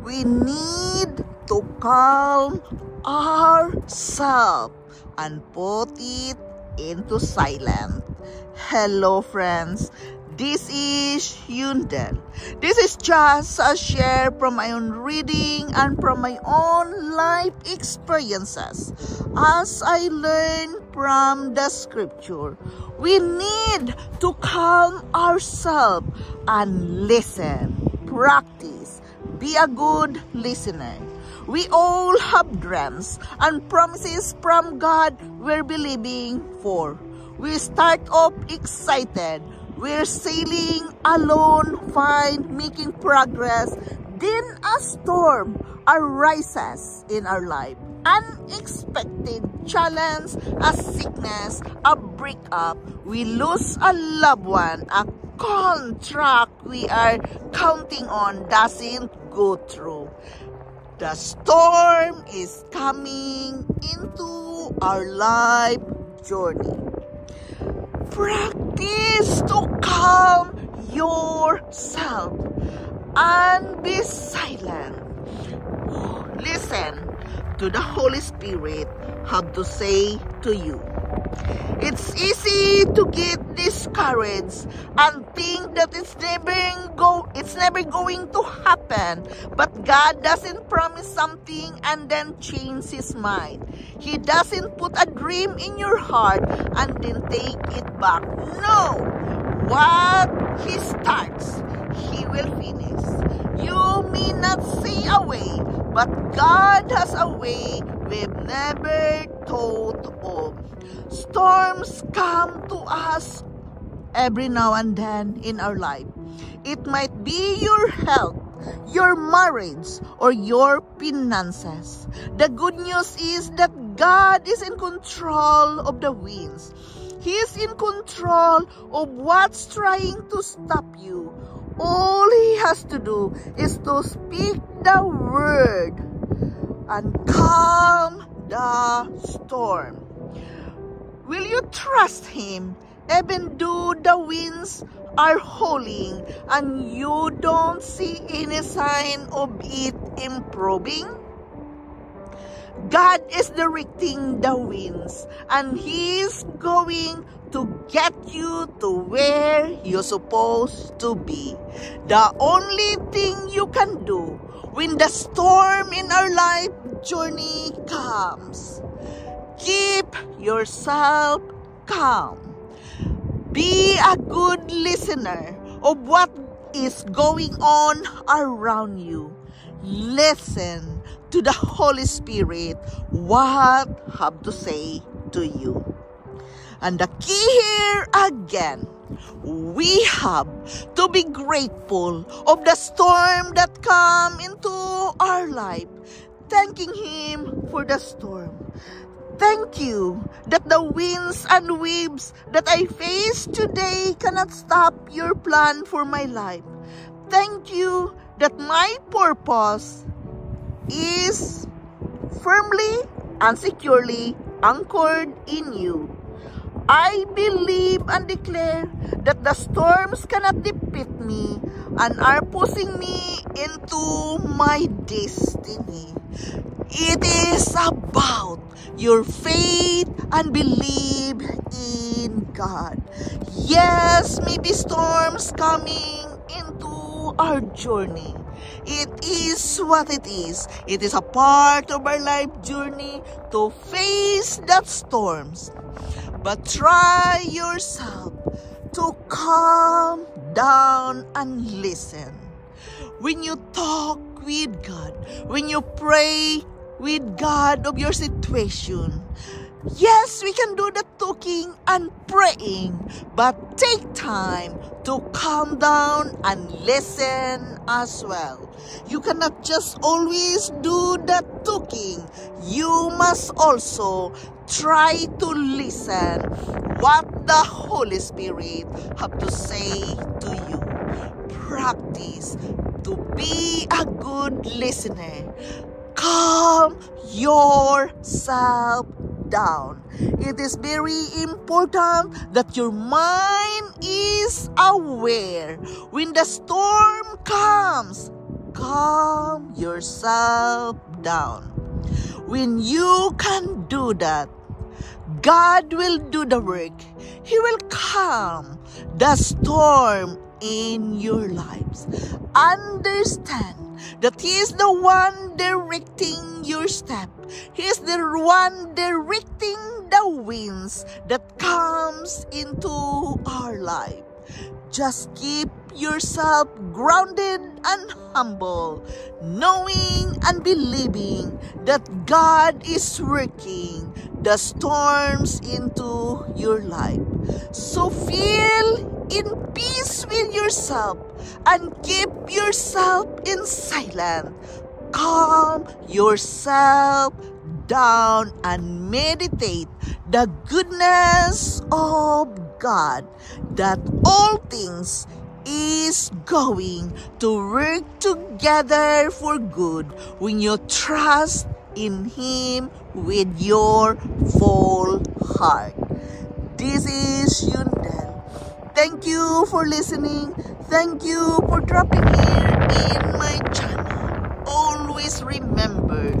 We need to calm ourselves and put it into silence. Hello friends, this is Yundel. This is just a share from my own reading and from my own life experiences as I learn from the scripture. We need to calm ourselves and listen, practice, be a good listener. We all have dreams and promises from God we're believing for. We start off excited. We're sailing alone, fine, making progress. Then a storm arises in our life. Unexpected challenge, a sickness, a breakup. We lose a loved one. A contract we are counting on doesn't go through. The storm is coming into our life journey. Practice to calm yourself and be silent. Listen to the Holy Spirit have to say to you. It's easy to get discouraged and think that it's never going to happen. But God doesn't promise something and then change His mind. He doesn't put a dream in your heart and then take it back. No! What He starts, He will finish. You may not see a way, but God has a way we've never thought of. Storms come to us every now and then in our life. It might be your health, your marriage, or your finances. The good news is that God is in control of the winds. He is in control of what's trying to stop you. All He has to do is to speak the word and calm the storm. Will you trust Him even though the winds are howling and you don't see any sign of it improving? God is directing the winds and He's going to get you to where you're supposed to be. The only thing you can do when the storm in our life journey comes, keep yourself calm. Be a good listener of what is going on around you. Listen to the Holy Spirit what have to say to you. And the key here again, we have to be grateful of the storm that come into our life, thanking Him for the storm. Thank you that the winds and waves that I face today cannot stop your plan for my life. Thank you that my purpose is firmly and securely anchored in you. I believe and declare that the storms cannot defeat me and are pushing me into my destiny. It is about your faith and believe in God. Yes, maybe storms coming into our journey. It is what it is. It is a part of our life journey to face that storms. But try yourself to calm down and listen. When you talk with God, when you pray with God of your situation, yes, we can do the talking and praying, but take time to calm down and listen as well. You cannot just always do the talking. You must also try to listen what the Holy Spirit have to say to you. Practice to be a good listener. Calm yourself down. It is very important that your mind is aware. When the storm comes, calm yourself down. When you can do that, God will do the work. He will calm the storm in your lives. Understand that He is the one directing your step. He is the one directing the winds that comes into our life. Just keep yourself grounded and humble, knowing and believing that God is working the storms into your life. So feel in peace with yourself and keep yourself in silence. Calm yourself down and meditate the goodness of God, that all things is going to work together for good when you trust in Him with your full heart. This is Yundel. Thank you for listening. Thank you for dropping here in my channel. Always remember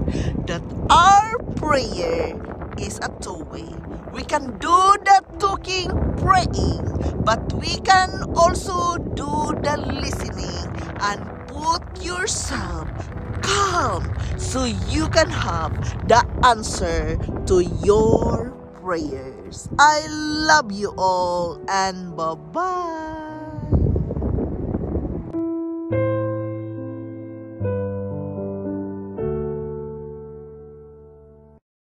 that our prayer is a two-way. We can do the talking, praying, but we can also do the listening and put yourself calm so you can have the answer to your prayers. I love you all and bye-bye.